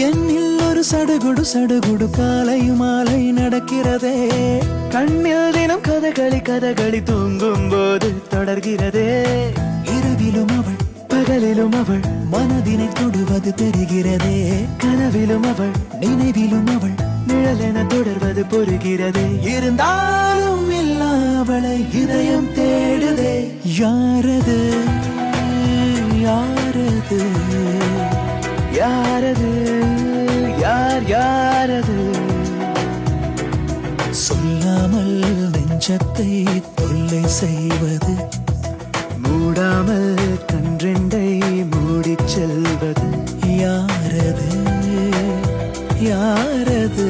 என்னில் ஒரு சடுகுடு சடுகுடு காலை மாலை நடக்கிறதே. கண்ணில் தினம் கதகளி தூங்கும் போது தொடர்கிறதே. இரவிலும் அவள் பகலிலும் அவள் மனதினை தொடுவது தெரிகிறதே. கனவிலும் அவள் நினைவிலும் அவள் நிழலென தொடர்வது புரிகிறதே. இருந்தாலும் இல்லா அவளை இதயம் தேடுதே. யாரது யாரது யாரது யாரது சொல்லாமல் நெஞ்சத்தை தொல்லை செய்வது, மூடாமல் கன்றெண்டை மூடிச் செல்வது. யாரது யாரது